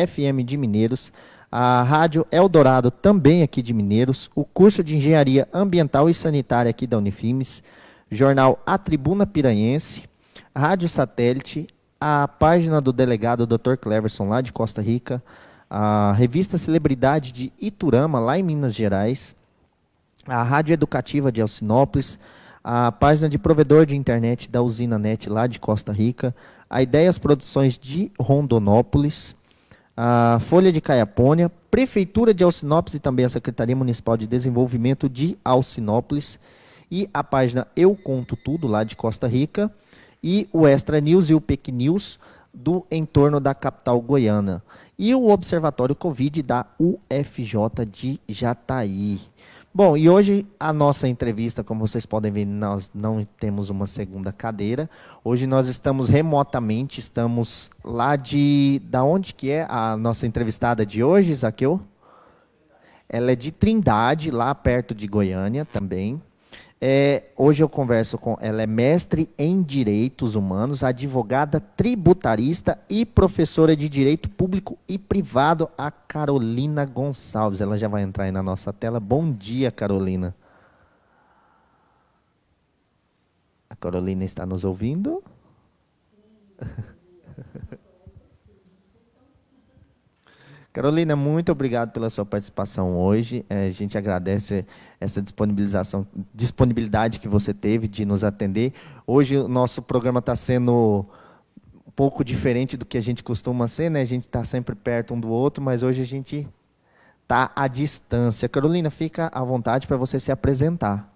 FM de Mineiros, a Rádio Eldorado também aqui de Mineiros, o curso de Engenharia Ambiental e Sanitária aqui da Unifimes, jornal A Tribuna Piranhense, Rádio Satélite, a página do delegado Dr. Cleverson lá de Costa Rica, a revista Celebridade de Iturama lá em Minas Gerais, a Rádio Educativa de Alcinópolis, a página de provedor de internet da Usina Net lá de Costa Rica, a Ideias Produções de Rondonópolis, a Folha de Caiapônia, Prefeitura de Alcinópolis e também a Secretaria Municipal de Desenvolvimento de Alcinópolis, e a página Eu Conto Tudo lá de Costa Rica, e o Extra News e o PEC News do entorno da capital goiana, e o Observatório Covid da UFJ de Jataí. Bom, e hoje a nossa entrevista, como vocês podem ver, nós não temos uma segunda cadeira. Hoje nós estamos remotamente, estamos lá da onde que é a nossa entrevistada de hoje, Zaqueu? Ela é de Trindade, lá perto de Goiânia também. Hoje eu converso com ela, é mestre em Direitos Humanos, advogada tributarista e professora de Direito Público e Privado, a Carolina Gonçalves. Ela já vai entrar aí na nossa tela. Bom dia, Carolina. A Carolina está nos ouvindo? Carolina, muito obrigado pela sua participação hoje. A gente agradece essa disponibilidade que você teve de nos atender. Hoje o nosso programa está sendo um pouco diferente do que a gente costuma ser, né? A gente está sempre perto um do outro, mas hoje a gente está à distância. Carolina, fica à vontade para você se apresentar.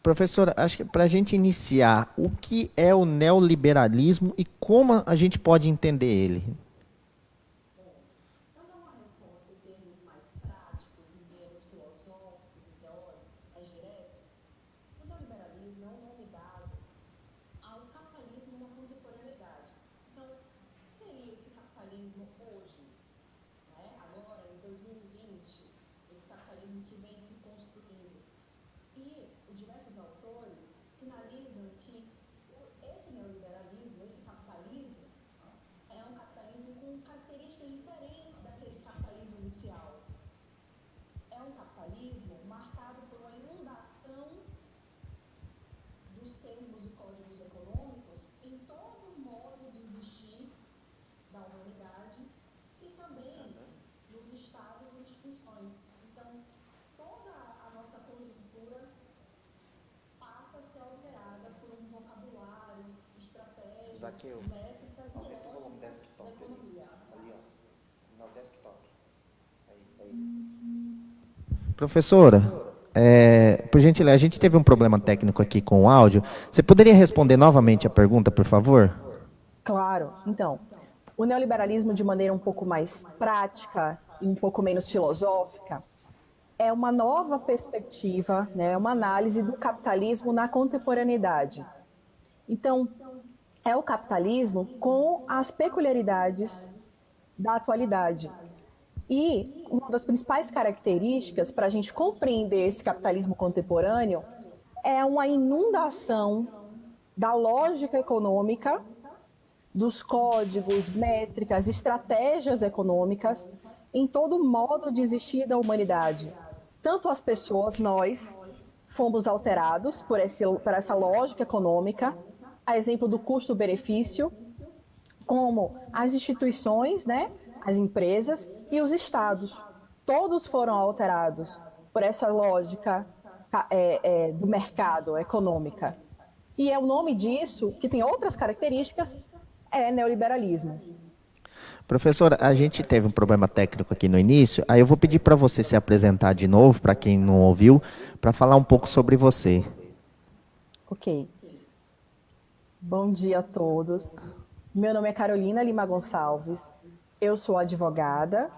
Professora, acho que para a gente iniciar, o que é o neoliberalismo e como a gente pode entender ele? Zaqueu, aumenta o volume desktop ali, ó, no desktop. Aí. Professora, por gentileza, a gente teve um problema técnico aqui com o áudio. Você poderia responder novamente a pergunta, por favor? Claro. Então, o neoliberalismo, de maneira um pouco mais prática e um pouco menos filosófica, é uma nova perspectiva, né, uma análise do capitalismo na contemporaneidade. Então, é o capitalismo com as peculiaridades da atualidade. E uma das principais características para a gente compreender esse capitalismo contemporâneo é uma inundação da lógica econômica, dos códigos, métricas, estratégias econômicas em todo o modo de existir da humanidade. Tanto as pessoas, nós, fomos alterados por essa lógica econômica, a exemplo do custo-benefício, como as instituições, né, as empresas e os estados. Todos foram alterados por essa lógica do mercado econômica. E é o nome disso, que tem outras características, é neoliberalismo. Professora, a gente teve um problema técnico aqui no início, aí eu vou pedir para você se apresentar de novo, para quem não ouviu, para falar um pouco sobre você. Ok. Bom dia a todos. Meu nome é Carolina Lima Gonçalves. Eu sou advogada,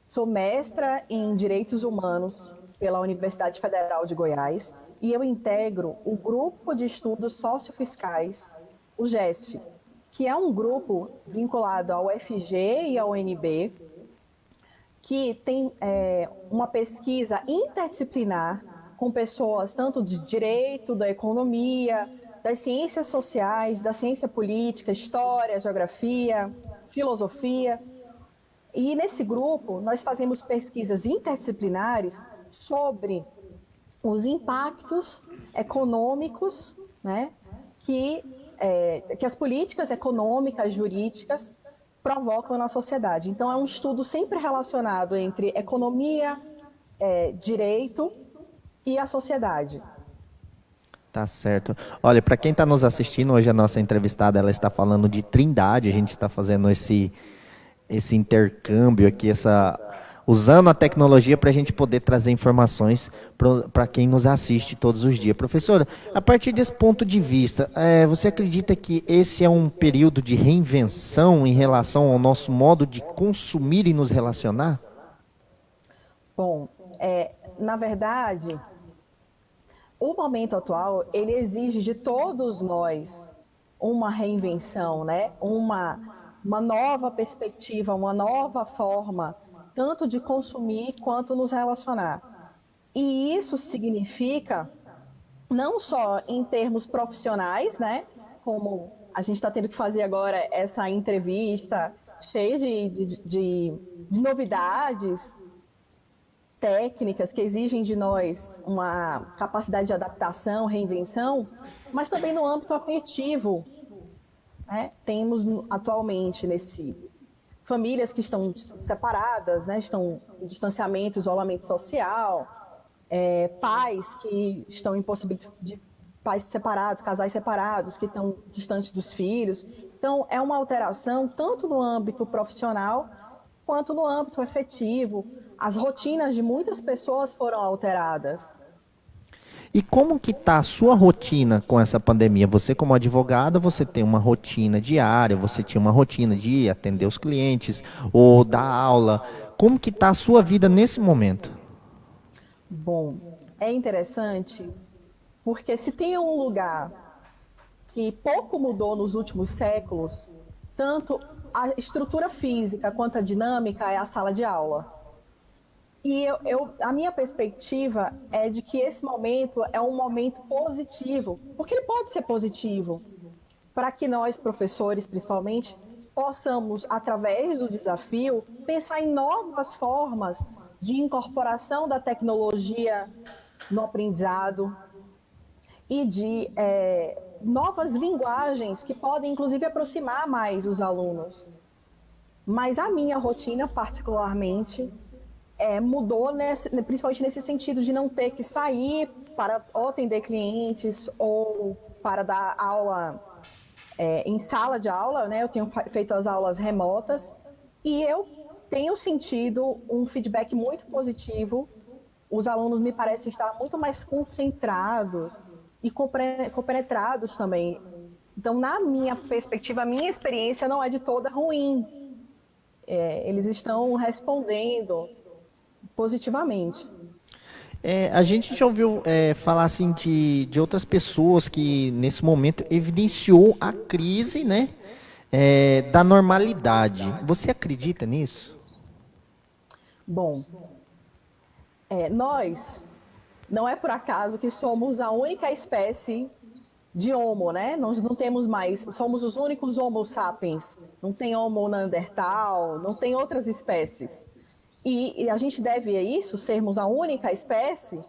sou mestra em Direitos Humanos pela Universidade Federal de Goiás e eu integro o Grupo de Estudos Sociofiscais, o GESF, que é um grupo vinculado ao UFG e ao UNB, que tem uma pesquisa interdisciplinar com pessoas tanto de direito, da economia, das ciências sociais, da ciência política, história, geografia, filosofia. E nesse grupo nós fazemos pesquisas interdisciplinares sobre os impactos econômicos, né, que as políticas econômicas, jurídicas, provocam na sociedade. Então, é um estudo sempre relacionado entre economia, direito e a sociedade. Tá certo. Olha, para quem está nos assistindo, hoje a nossa entrevistada ela está falando de Trindade, a gente está fazendo esse intercâmbio aqui, usando a tecnologia para a gente poder trazer informações para quem nos assiste todos os dias. Professora, a partir desse ponto de vista, você acredita que esse é um período de reinvenção em relação ao nosso modo de consumir e nos relacionar? Bom, na verdade, o momento atual, ele exige de todos nós uma reinvenção, né? Uma nova perspectiva, uma nova forma, tanto de consumir quanto nos relacionar. E isso significa, não só em termos profissionais, né? Como a gente está tendo que fazer agora essa entrevista cheia de novidades, técnicas que exigem de nós uma capacidade de adaptação, reinvenção, mas também no âmbito afetivo. Né? Temos atualmente famílias que estão separadas, né? Estão em distanciamento, isolamento social, pais que estão em possibilidade de pais separados, casais separados, que estão distantes dos filhos. Então, é uma alteração tanto no âmbito profissional quanto no âmbito afetivo. As rotinas de muitas pessoas foram alteradas. E como que está a sua rotina com essa pandemia? Você como advogada, você tem uma rotina diária, você tinha uma rotina de atender os clientes ou dar aula. Como que está a sua vida nesse momento? Bom, é interessante porque se tem um lugar que pouco mudou nos últimos séculos, tanto a estrutura física quanto a dinâmica é a sala de aula. E a minha perspectiva é de que esse momento é um momento positivo, porque ele pode ser positivo, para que nós, professores principalmente, possamos, através do desafio, pensar em novas formas de incorporação da tecnologia no aprendizado e de novas linguagens que podem, inclusive, aproximar mais os alunos. Mas a minha rotina, particularmente, mudou, principalmente nesse sentido de não ter que sair para ou atender clientes ou para dar aula em sala de aula, né? Eu tenho feito as aulas remotas e eu tenho sentido um feedback muito positivo. Os alunos me parecem estar muito mais concentrados e compenetrados também. Então, na minha perspectiva, a minha experiência não é de toda ruim. Eles estão respondendo positivamente. A gente já ouviu falar assim de outras pessoas que nesse momento evidenciou a crise, né, da normalidade. Você acredita nisso? Bom, nós não é por acaso que somos a única espécie de Homo, né? Nós não temos mais, somos os únicos Homo sapiens. Não tem Homo Neandertal, não tem outras espécies. E a gente deve a isso, sermos a única espécie,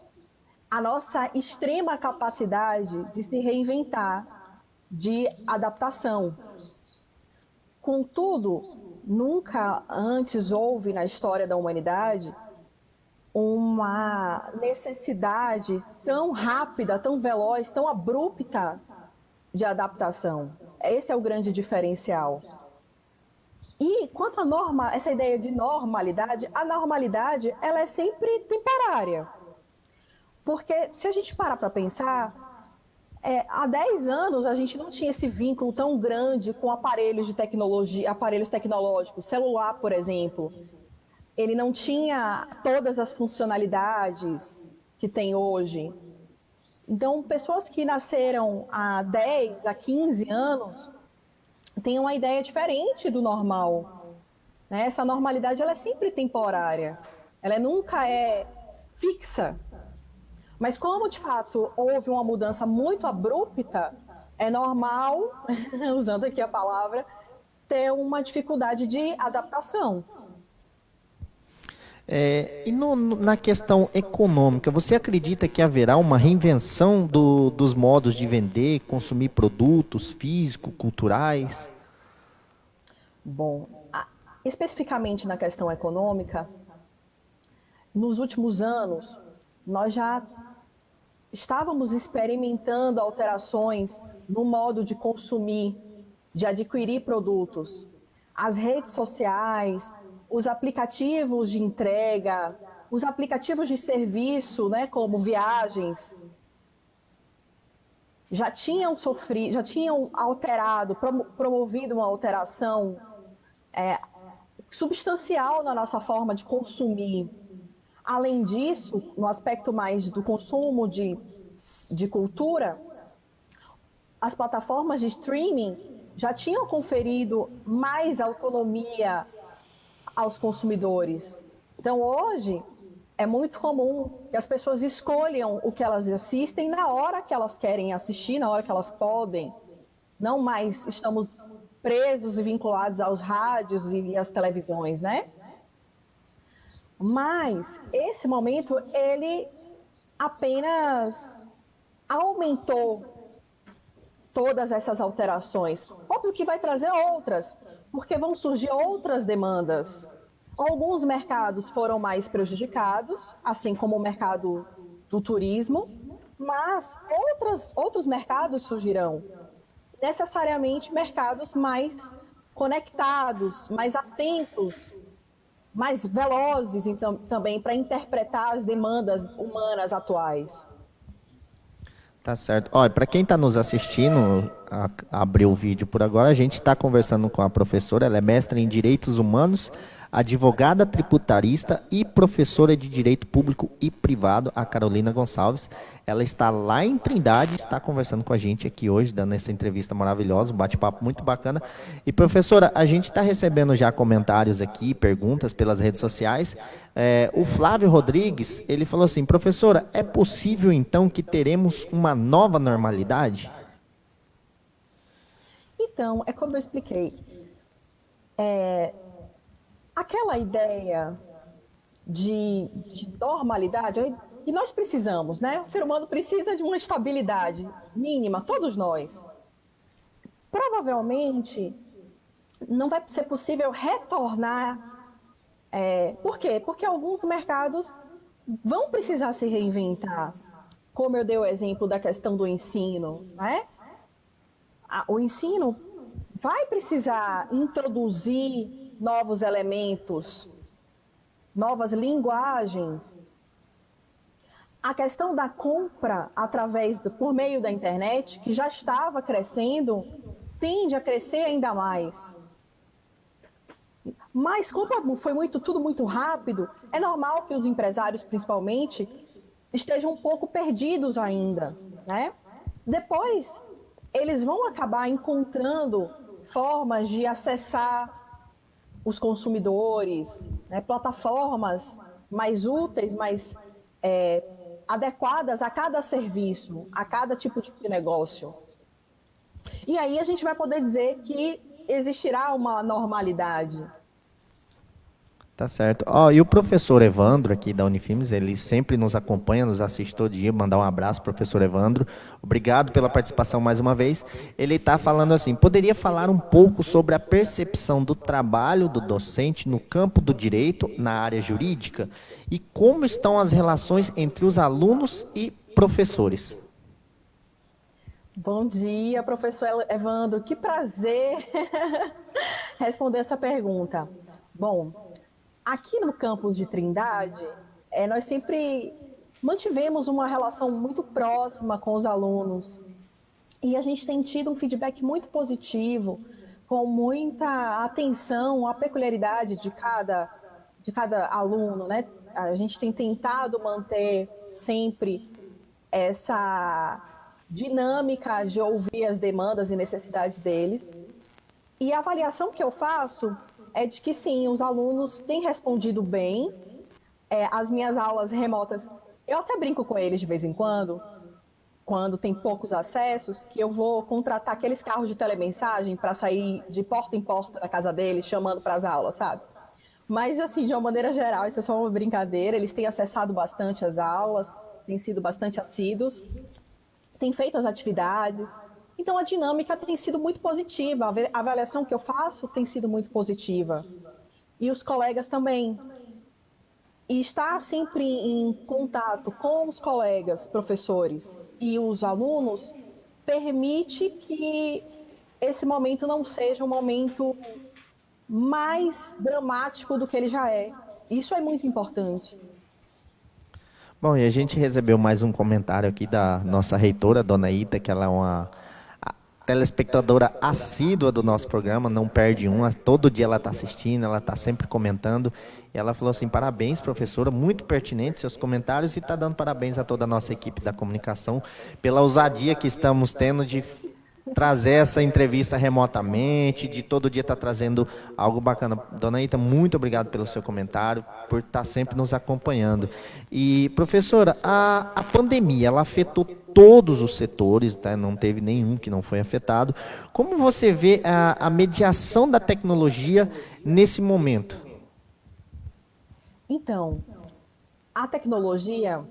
a nossa extrema capacidade de se reinventar, de adaptação. Contudo, nunca antes houve na história da humanidade uma necessidade tão rápida, tão veloz, tão abrupta de adaptação. Esse é o grande diferencial. E quanto à essa ideia de normalidade, a normalidade ela é sempre temporária. Porque se a gente parar para pensar, há 10 anos a gente não tinha esse vínculo tão grande com aparelhos de tecnologia, aparelhos tecnológicos, celular, por exemplo. Ele não tinha todas as funcionalidades que tem hoje. Então, pessoas que nasceram há 10, há 15 anos têm uma ideia diferente do normal. Né? Essa normalidade ela é sempre temporária, ela nunca é fixa. Mas como, de fato, houve uma mudança muito abrupta, é normal, usando aqui a palavra, ter uma dificuldade de adaptação. Na questão econômica, você acredita que haverá uma reinvenção dos modos de vender, consumir produtos físicos, culturais? Bom, especificamente na questão econômica, nos últimos anos, nós já estávamos experimentando alterações no modo de consumir, de adquirir produtos. As redes sociais, os aplicativos de entrega, os aplicativos de serviço, né, como viagens, já tinham sofrido, já tinham alterado, promovido uma alteração substancial na nossa forma de consumir. Além disso, no aspecto mais do consumo de cultura, as plataformas de streaming já tinham conferido mais autonomia aos consumidores. Então, hoje, é muito comum que as pessoas escolham o que elas assistem na hora que elas querem assistir, na hora que elas podem. Não mais estamos presos e vinculados aos rádios e às televisões, né? Mas esse momento, ele apenas aumentou todas essas alterações. Óbvio que vai trazer outras, porque vão surgir outras demandas. Alguns mercados foram mais prejudicados, assim como o mercado do turismo, mas outros mercados surgirão. Necessariamente mercados mais conectados, mais atentos, mais velozes então, também para interpretar as demandas humanas atuais. Tá certo. Olha, para quem está nos assistindo, abriu o vídeo por agora, a gente está conversando com a professora, ela é mestra em Direitos Humanos, advogada tributarista e professora de Direito Público e Privado, a Carolina Gonçalves. Ela está lá em Trindade, está conversando com a gente aqui hoje, dando essa entrevista maravilhosa, um bate-papo muito bacana. E professora, a gente está recebendo já comentários aqui, perguntas pelas redes sociais. O Flávio Rodrigues, ele falou assim, professora, é possível então que teremos uma nova normalidade? Então, é como eu expliquei, aquela ideia de normalidade, e nós precisamos, né? O ser humano precisa de uma estabilidade mínima, todos nós. Provavelmente, não vai ser possível retornar. Por quê? Porque alguns mercados vão precisar se reinventar. Como eu dei o exemplo da questão do ensino, né? O ensino vai precisar introduzir novos elementos, novas linguagens. A questão da compra por meio da internet, que já estava crescendo, tende a crescer ainda mais. Mas como foi tudo muito rápido, é normal que os empresários, principalmente, estejam um pouco perdidos ainda, né? Depois, eles vão acabar encontrando formas de acessar os consumidores, né? Plataformas mais úteis, mais adequadas a cada serviço, a cada tipo de negócio. E aí a gente vai poder dizer que existirá uma normalidade. Tá certo. E o professor Evandro aqui da Unifilmes, ele sempre nos acompanha, nos assiste todo dia. Mandar um abraço, professor Evandro. Obrigado pela participação mais uma vez. Ele está falando assim, poderia falar um pouco sobre a percepção do trabalho do docente no campo do direito, na área jurídica, e como estão as relações entre os alunos e professores? Bom dia, professor Evandro. Que prazer responder essa pergunta. Bom, aqui no campus de Trindade, nós sempre mantivemos uma relação muito próxima com os alunos e a gente tem tido um feedback muito positivo, com muita atenção à peculiaridade de cada aluno, né? A gente tem tentado manter sempre essa dinâmica de ouvir as demandas e necessidades deles. E a avaliação que eu faço é de que sim, os alunos têm respondido bem. As minhas aulas remotas, eu até brinco com eles de vez em quando tem poucos acessos, que eu vou contratar aqueles carros de telemensagem para sair de porta em porta da casa deles, chamando para as aulas, sabe? Mas, assim, de uma maneira geral, isso é só uma brincadeira. Eles têm acessado bastante as aulas, têm sido bastante assíduos, têm feito as atividades. Então, a dinâmica tem sido muito positiva. A avaliação que eu faço tem sido muito positiva. E os colegas também. E estar sempre em contato com os colegas, professores e os alunos permite que esse momento não seja um momento mais dramático do que ele já é. Isso é muito importante. Bom, e a gente recebeu mais um comentário aqui da nossa reitora, Dona Ita, que ela é uma telespectadora assídua do nosso programa, não perde um, todo dia ela está assistindo, ela está sempre comentando. E ela falou assim: parabéns, professora, muito pertinentes seus comentários, e está dando parabéns a toda a nossa equipe da comunicação pela ousadia que estamos tendo de trazer essa entrevista remotamente, de todo dia estar trazendo algo bacana. Dona Ita, muito obrigado pelo seu comentário, por estar sempre nos acompanhando. E, professora, a pandemia, ela afetou todos os setores, tá? Não teve nenhum que não foi afetado. Como você vê a mediação da tecnologia nesse momento? Então, a tecnologia,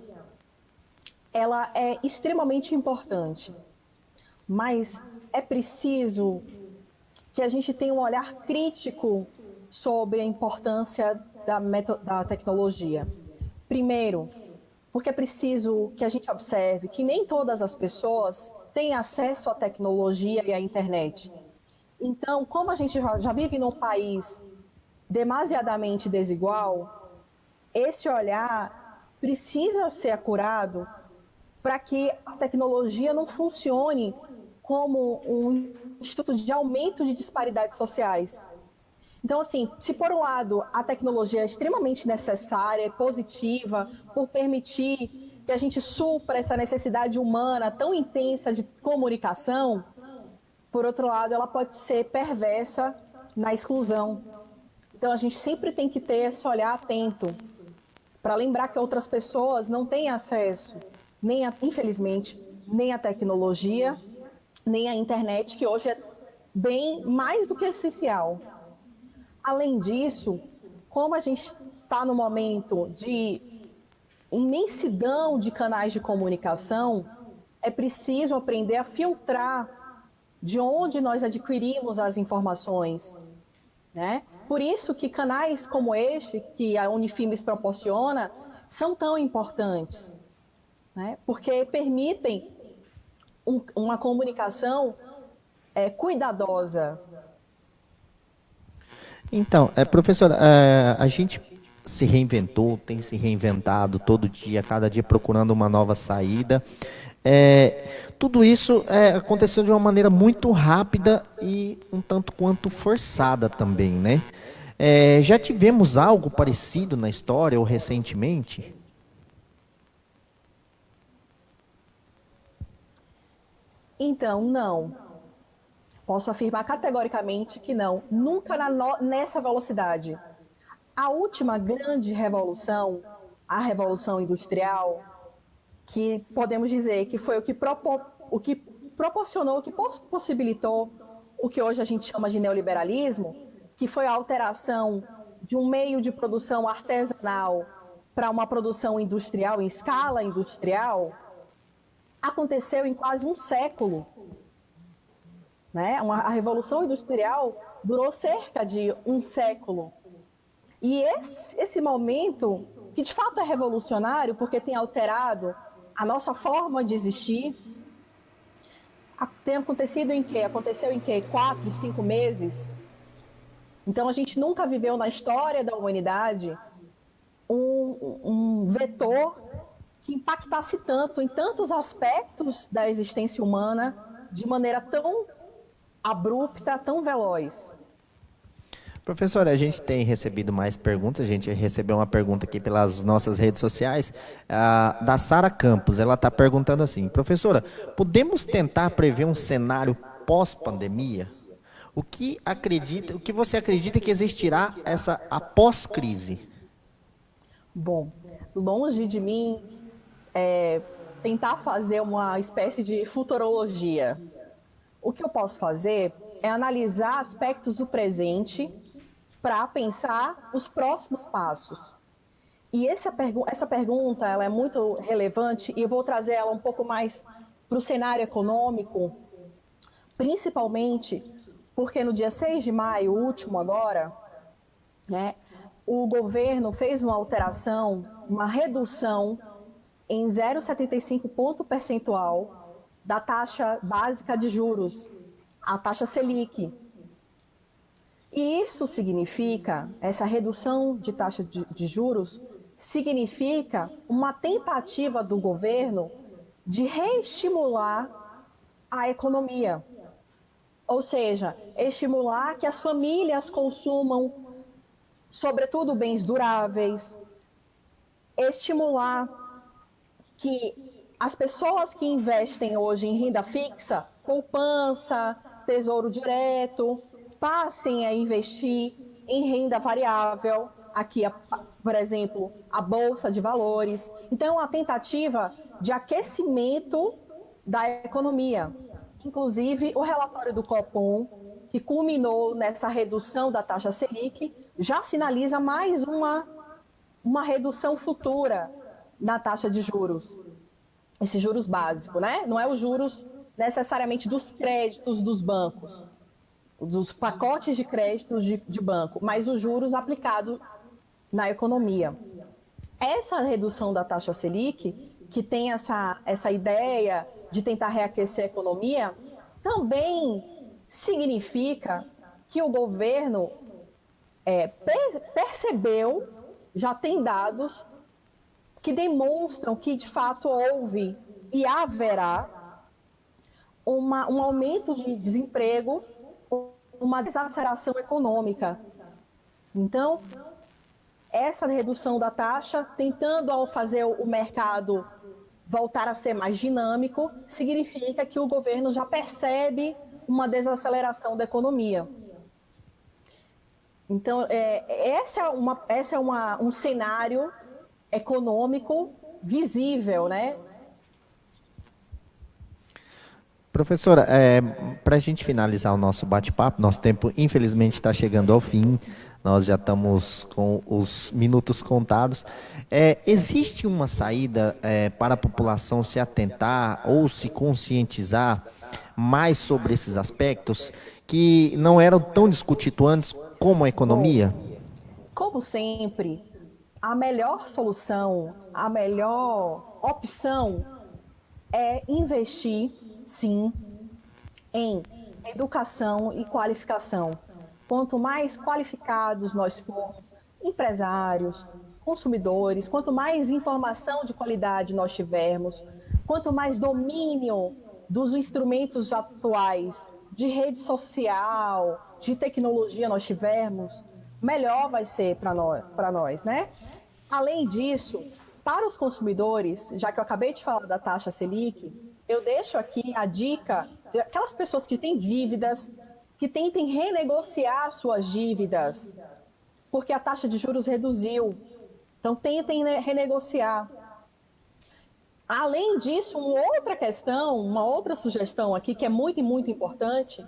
ela é extremamente importante, mas é preciso que a gente tenha um olhar crítico sobre a importância da tecnologia. Primeiro, porque é preciso que a gente observe que nem todas as pessoas têm acesso à tecnologia e à internet. Então, como a gente já vive num país demasiadamente desigual, esse olhar precisa ser acurado para que a tecnologia não funcione como um instituto de aumento de disparidades sociais. Então, assim, se por um lado a tecnologia é extremamente necessária, é positiva, por permitir que a gente supra essa necessidade humana tão intensa de comunicação, por outro lado, ela pode ser perversa na exclusão. Então, a gente sempre tem que ter esse olhar atento para lembrar que outras pessoas não têm acesso, infelizmente, nem à tecnologia, nem à internet, que hoje é bem mais do que essencial. Além disso, como a gente está no momento de imensidão de canais de comunicação, é preciso aprender a filtrar de onde nós adquirimos as informações, né? Por isso que canais como este, que a Unifimes proporciona, são tão importantes, né? Porque permitem uma comunicação cuidadosa. Então, professora, a gente se reinventou, tem se reinventado todo dia, cada dia procurando uma nova saída. Tudo isso aconteceu de uma maneira muito rápida e um tanto quanto forçada também, né? Já tivemos algo parecido na história ou recentemente? Então, não. Posso afirmar categoricamente que não. Nunca nessa velocidade. A última grande revolução, a Revolução Industrial, que podemos dizer que foi o que proporcionou, o que possibilitou o que hoje a gente chama de neoliberalismo, que foi a alteração de um meio de produção artesanal para uma produção industrial, em escala industrial, aconteceu em quase um século. Né? A Revolução Industrial durou cerca de um século. E esse momento, que de fato é revolucionário, porque tem alterado a nossa forma de existir, tem acontecido em quê? Aconteceu em quê? 4, 5 meses? Então, a gente nunca viveu na história da humanidade um vetor que impactasse tanto em tantos aspectos da existência humana de maneira tão abrupta, tão veloz. Professora, a gente tem recebido mais perguntas. A gente recebeu uma pergunta aqui pelas nossas redes sociais, da Sara Campos. Ela está perguntando assim: professora, podemos tentar prever um cenário pós-pandemia? O que você acredita que existirá após crise? Bom, longe de mim tentar fazer uma espécie de futurologia. O que eu posso fazer é analisar aspectos do presente para pensar os próximos passos. E essa pergunta ela é muito relevante e eu vou trazer ela um pouco mais para o cenário econômico, principalmente porque no dia 6 de maio, último agora, né, o governo fez uma alteração, uma redução em 0,75 ponto percentual da taxa básica de juros, a taxa Selic. E isso significa, essa redução de taxa de juros, significa uma tentativa do governo de reestimular a economia. Ou seja, estimular que as famílias consumam, sobretudo, bens duráveis, estimular que as pessoas que investem hoje em renda fixa, poupança, tesouro direto, passem a investir em renda variável, aqui, por exemplo, a Bolsa de Valores. Então, a tentativa de aquecimento da economia. Inclusive, o relatório do Copom, que culminou nessa redução da taxa Selic, já sinaliza mais uma redução futura na taxa de juros. Esse juros básico, né? Não é os juros necessariamente dos créditos dos bancos, dos pacotes de créditos de banco, mas os juros aplicados na economia. Essa redução da taxa Selic, que tem essa ideia de tentar reaquecer a economia, também significa que o governo percebeu, já tem dados que demonstram que, de fato, houve e haverá um aumento de desemprego, uma desaceleração econômica. Então, essa redução da taxa, tentando fazer o mercado voltar a ser mais dinâmico, significa que o governo já percebe uma desaceleração da economia. Então, esse é um cenário econômico visível, né? Professora, para a gente finalizar o nosso bate-papo, nosso tempo infelizmente está chegando ao fim, nós já estamos com os minutos contados. Existe uma saída para a população se atentar ou se conscientizar mais sobre esses aspectos que não eram tão discutidos antes, como a economia? Bom, como sempre, a melhor solução, a melhor opção é investir, sim, em educação e qualificação. Quanto mais qualificados nós formos, empresários, consumidores, quanto mais informação de qualidade nós tivermos, quanto mais domínio dos instrumentos atuais de rede social, de tecnologia nós tivermos, melhor vai ser para nós, né? Além disso, para os consumidores, já que eu acabei de falar da taxa Selic, eu deixo aqui a dica de aquelas pessoas que têm dívidas, que tentem renegociar suas dívidas, porque a taxa de juros reduziu. Então, tentem renegociar. Além disso, uma outra sugestão aqui, que é muito, muito importante,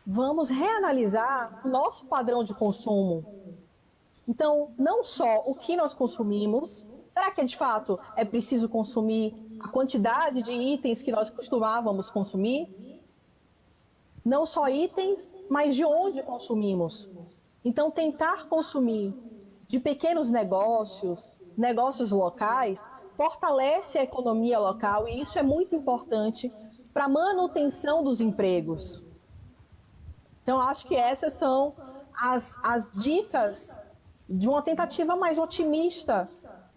vamos reanalisar o nosso padrão de consumo. Então, não só o que nós consumimos, será que de fato é preciso consumir a quantidade de itens que nós costumávamos consumir? Não só itens, mas de onde consumimos. Então, tentar consumir de pequenos negócios, negócios locais, fortalece a economia local e isso é muito importante para a manutenção dos empregos. Então, acho que essas são as dicas de uma tentativa mais otimista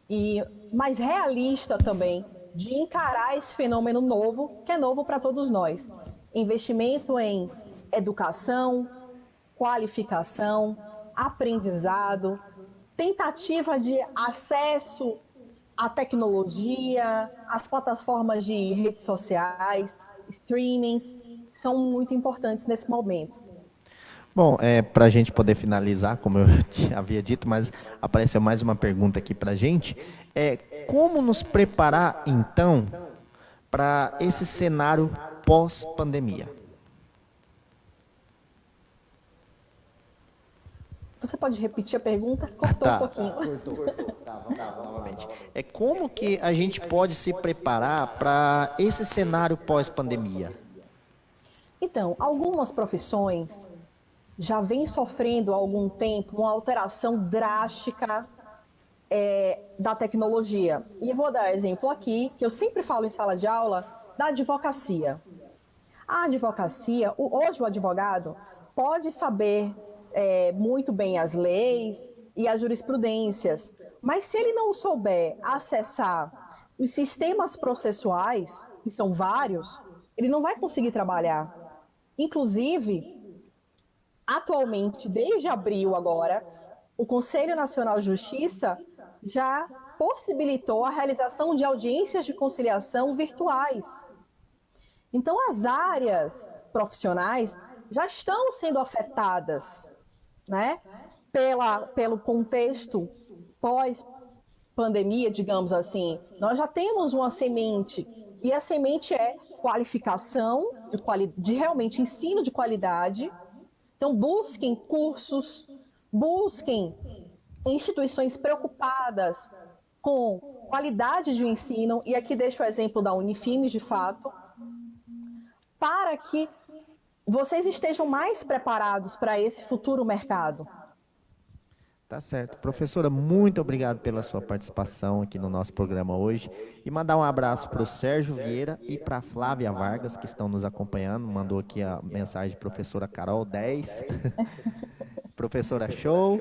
e mais realista também de encarar esse fenômeno novo, que é novo para todos nós. Investimento em educação, qualificação, aprendizado, tentativa de acesso à tecnologia, às plataformas de redes sociais, streamings, são muito importantes nesse momento. Bom, para a gente poder finalizar, como eu havia dito, mas apareceu mais uma pergunta aqui para a gente. Como nos preparar, então, para esse cenário pós-pandemia? Você pode repetir a pergunta? Cortou um pouquinho. Cortou. Tá, vamos lá, novamente. Como que a gente pode se preparar para esse cenário pós-pandemia? Então, algumas profissões já vêm sofrendo há algum tempo uma alteração drástica da tecnologia. E vou dar exemplo aqui, que eu sempre falo em sala de aula, da advocacia. A advocacia, hoje o advogado pode saber muito bem as leis e as jurisprudências, mas se ele não souber acessar os sistemas processuais, que são vários, ele não vai conseguir trabalhar. Inclusive, atualmente, desde abril agora, o Conselho Nacional de Justiça já possibilitou a realização de audiências de conciliação virtuais. Então, as áreas profissionais já estão sendo afetadas, né, pelo contexto pós-pandemia, digamos assim. Nós já temos uma semente, e a semente é qualificação, de realmente ensino de qualidade. Então, busquem cursos, busquem instituições preocupadas com qualidade de ensino, e aqui deixo o exemplo da Unifimes, de fato, para que vocês estejam mais preparados para esse futuro mercado. Tá certo. Professora, muito obrigado pela sua participação aqui no nosso programa hoje. E mandar um abraço para o Sérgio Vieira e para a Flávia Vargas, que estão nos acompanhando. Mandou aqui a mensagem de professora Carol 10. Professora Show.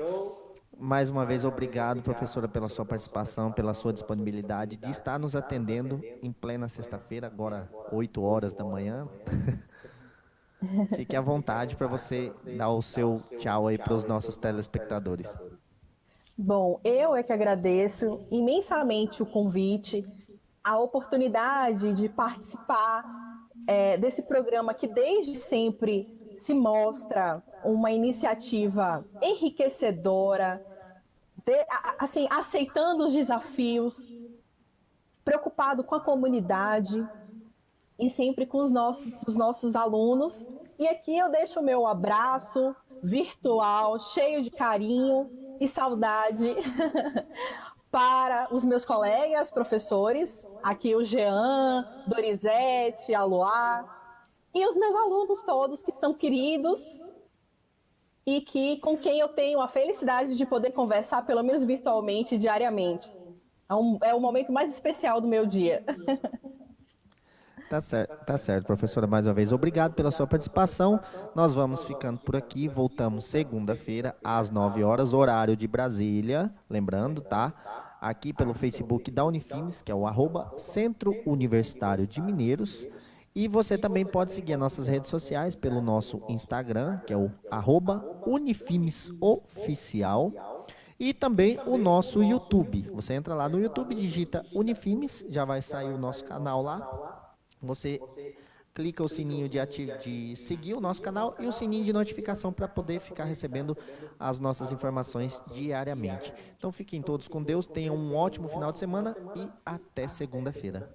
Mais uma vez, obrigado, professora, pela sua participação, pela sua disponibilidade de estar nos atendendo em plena sexta-feira, agora 8 horas da manhã. Fique à vontade para você dar o seu tchau aí para os nossos telespectadores. Bom, eu é que agradeço imensamente o convite, a oportunidade de participar desse programa que desde sempre se mostra uma iniciativa enriquecedora, assim, aceitando os desafios, preocupado com a comunidade e sempre com os nossos alunos. E aqui eu deixo o meu abraço virtual, cheio de carinho e saudade para os meus colegas professores, aqui o Jean, Dorizete, a Luá, e os meus alunos todos que são queridos e com quem eu tenho a felicidade de poder conversar, pelo menos virtualmente, diariamente. É o momento mais especial do meu dia. Tá certo, professora, mais uma vez, obrigado pela sua participação. Nós vamos ficando por aqui, voltamos segunda-feira, às 9 horas, horário de Brasília, lembrando, tá? Aqui pelo Facebook da Unifimes, que é o @Centro Universitário de Mineiros. E você também pode seguir as nossas redes sociais pelo nosso Instagram, que é o @UnifimesOficial. E também o nosso YouTube. Você entra lá no YouTube, digita Unifimes, já vai sair o nosso canal lá. Você clica o sininho de seguir o nosso canal e o sininho de notificação para poder ficar recebendo as nossas informações diariamente. Então fiquem todos com Deus, tenham um ótimo final de semana e até segunda-feira.